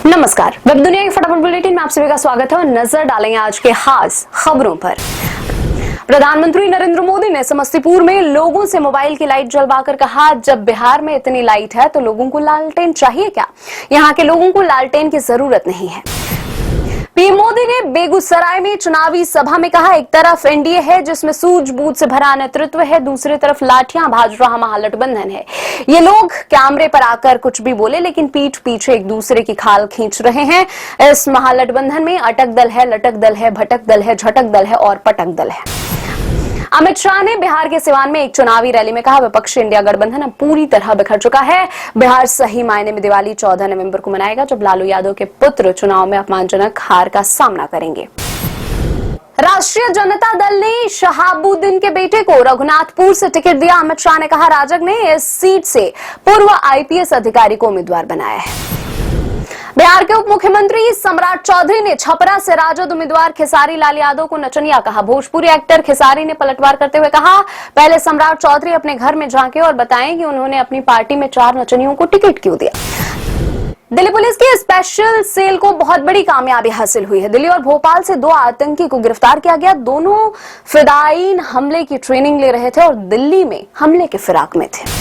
नमस्कार, वेब दुनिया की फटाफट बुलेटिन में आप सभी का स्वागत है और नजर डालेंगे आज के खास खबरों पर। प्रधानमंत्री नरेंद्र मोदी ने समस्तीपुर में लोगों से मोबाइल की लाइट जलवाकर कहा, जब बिहार में इतनी लाइट है तो लोगों को लालटेन चाहिए क्या? यहाँ के लोगों को लालटेन की जरूरत नहीं है। पीएम मोदी ने बेगूसराय में चुनावी सभा में कहा, एक तरफ एनडीए है जिसमें सूझबूझ से भरा नेतृत्व है, दूसरी तरफ लाठियां भाज रहा महागठबंधन है। ये लोग कैमरे पर आकर कुछ भी बोले लेकिन पीठ पीछे एक दूसरे की खाल खींच रहे हैं। इस महागठबंधन में अटक दल है, लटक दल है, भटक दल है, झटक दल है और पटक दल है। अमित शाह ने बिहार के सिवान में एक चुनावी रैली में कहा, विपक्षी इंडिया गठबंधन अब पूरी तरह बिखर चुका है। बिहार सही मायने में दिवाली 14 नवंबर को मनाएगा, जब लालू यादव के पुत्र चुनाव में अपमानजनक हार का सामना करेंगे। राष्ट्रीय जनता दल ने शहाबुद्दीन के बेटे को रघुनाथपुर से टिकट दिया। अमित शाह ने कहा, राजग ने इस सीट से पूर्व आईपीएस अधिकारी को उम्मीदवार बनाया है। बिहार के उप मुख्यमंत्री सम्राट चौधरी ने छपरा से राजद उम्मीदवार खेसारी लाल यादव को नचनिया कहा। भोजपुरी एक्टर खेसारी ने पलटवार करते हुए कहा, पहले सम्राट चौधरी अपने घर में झांके और बताएं कि उन्होंने अपनी पार्टी में 4 नचनियों को टिकट क्यों दिया। दिल्ली पुलिस की स्पेशल सेल को बहुत बड़ी कामयाबी हासिल हुई है। दिल्ली और भोपाल से 2 आतंकी को गिरफ्तार किया गया। दोनों फिदायीन हमले की ट्रेनिंग ले रहे थे और दिल्ली में हमले के फिराक में थे।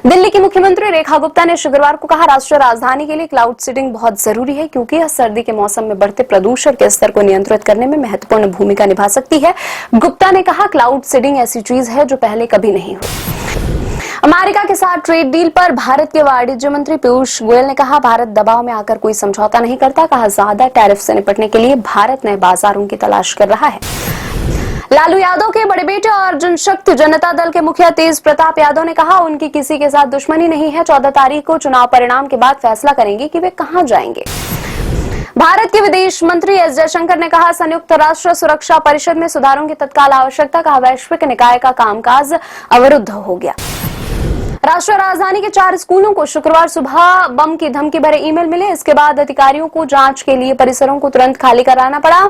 दिल्ली की मुख्यमंत्री रेखा गुप्ता ने शुक्रवार को कहा, राष्ट्रीय राजधानी के लिए क्लाउड सीडिंग बहुत जरूरी है क्योंकि यह सर्दी के मौसम में बढ़ते प्रदूषण के स्तर को नियंत्रित करने में महत्वपूर्ण भूमिका निभा सकती है। गुप्ता ने कहा, क्लाउड सीडिंग ऐसी चीज है जो पहले कभी नहीं हुई। अमेरिका के साथ ट्रेड डील पर भारत के वाणिज्य मंत्री पीयूष गोयल ने कहा, भारत दबाव में आकर कोई समझौता नहीं करता। कहा, ज्यादा टैरिफ से निपटने के लिए भारत नए बाजारों की तलाश कर रहा है। लालू यादव के बड़े बेटे और जनशक्ति जनता दल के मुखिया तेज प्रताप यादव ने कहा, उनकी किसी के साथ दुश्मनी नहीं है। 14 तारीख को चुनाव परिणाम के बाद फैसला करेंगे कि वे कहां जाएंगे। भारत के विदेश मंत्री एस जयशंकर ने कहा, संयुक्त राष्ट्र सुरक्षा परिषद में सुधारों की तत्काल आवश्यकता। कहा, वैश्विक निकाय का कामकाज अवरुद्ध हो गया। राष्ट्रीय राजधानी के 4 स्कूलों को शुक्रवार सुबह बम की धमकी भरे ईमेल मिले। इसके बाद अधिकारियों को जांच के लिए परिसरों को तुरंत खाली कराना पड़ा।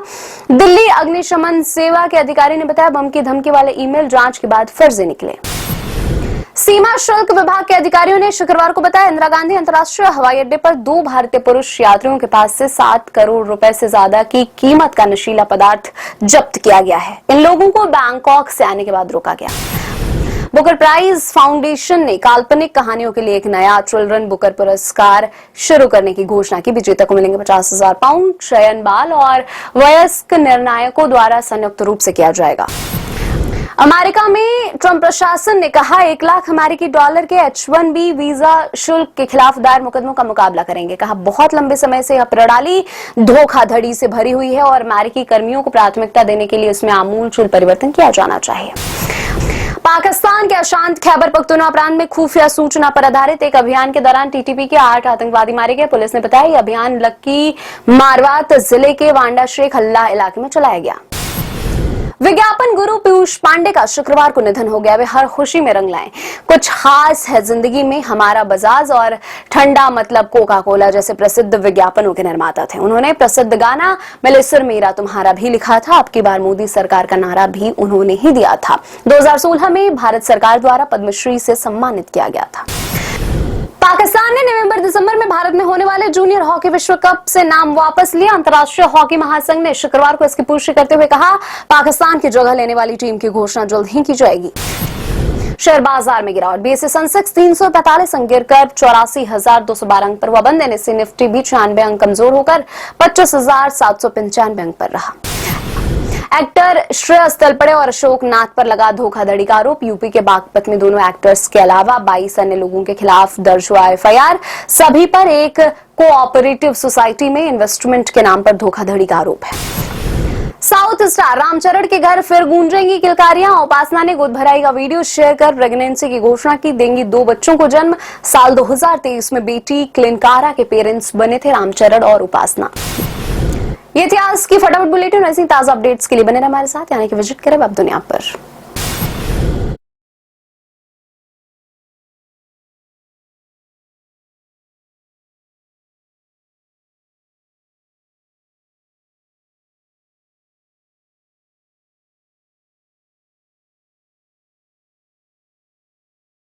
दिल्ली अग्निशमन सेवा के अधिकारी ने बताया, बम की धमकी वाले ईमेल जांच के बाद फर्जी निकले। सीमा शुल्क विभाग के अधिकारियों ने शुक्रवार को बताया, इंदिरा गांधी अंतर्राष्ट्रीय हवाई अड्डे पर 2 भारतीय पुरुष यात्रियों के पास से 7 करोड़ रुपए से ज्यादा की कीमत का नशीला पदार्थ जब्त किया गया है। इन लोगों को बैंकॉक से आने के बाद रोका गया। बुकर प्राइज फाउंडेशन ने काल्पनिक कहानियों के लिए एक नया चिल्ड्रन बुकर पुरस्कार शुरू करने की घोषणा की। विजेता को मिलेंगे 50,000 पाउंड। चयन बाल और वयस्क निर्णायकों द्वारा संयुक्त रूप से किया जाएगा। अमेरिका में ट्रंप प्रशासन ने कहा, 1 लाख अमेरिकी डॉलर के H-1B वीजा शुल्क के खिलाफ दायर मुकदमों का मुकाबला करेंगे। कहा, बहुत लंबे समय से यह प्रणाली धोखाधड़ी से भरी हुई है और अमेरिकी कर्मियों को प्राथमिकता देने के लिए इसमें आमूलचूल परिवर्तन किया जाना चाहिए। पाकिस्तान के अशांत खैबर पख्तूनख्वा प्रांत में खुफिया सूचना पर आधारित एक अभियान के दौरान टीटीपी के 8 आतंकवादी मारे गए। पुलिस ने बताया, यह अभियान लक्की मारवात जिले के वांडा शेख हल्ला इलाके में चलाया गया। विज्ञापन गुरु पीयूष पांडे का शुक्रवार को निधन हो गया। वे हर खुशी में रंग लाएं। कुछ खास है जिंदगी में, हमारा बजाज और ठंडा मतलब कोका कोला जैसे प्रसिद्ध विज्ञापनों के निर्माता थे। उन्होंने प्रसिद्ध गाना मिले सुर मेरा तुम्हारा भी लिखा था। अब की बार मोदी सरकार का नारा भी उन्होंने ही दिया था। 2016 में भारत सरकार द्वारा पद्मश्री से सम्मानित किया गया था। पाकिस्तान ने नवंबर-दिसंबर में भारत में होने वाले जूनियर हॉकी विश्व कप से नाम वापस लिया। अंतर्राष्ट्रीय हॉकी महासंघ ने शुक्रवार को इसकी पुष्टि करते हुए कहा, पाकिस्तान की जगह लेने वाली टीम की घोषणा जल्द ही की जाएगी। शेयर बाजार में गिरावट। बीएसई सेंसेक्स 345 अंक गिरकर 84,212 अंक पर हुआ बंद। एनएसई निफ्टी भी 96 अंक कमजोर होकर 25,795 अंक पर रहा। एक्टर श्रेयस तलपड़े और अशोक नाथ पर लगा धोखाधड़ी का आरोप। यूपी के बागपत में दोनों एक्टर्स के अलावा 22 अन्य लोगों के खिलाफ दर्ज हुआ एफआईआर। सभी पर एक कोऑपरेटिव सोसाइटी में इन्वेस्टमेंट के नाम पर धोखाधड़ी का आरोप है। साउथ स्टार रामचरण के घर फिर गूंजेंगी किलकारियां। उपासना ने गोद भराई का वीडियो शेयर कर प्रेगनेंसी की घोषणा की। देंगी 2 बच्चों को जन्म। साल 2023 में बेटी क्लिनकारा के पेरेंट्स बने थे रामचरण और उपासना। ये थी आज की फटाफट बुलेटिन। ऐसी ताजा अपडेट्स के लिए बने रहे हमारे साथ, यानी कि विजिट करें वेब दुनिया पर।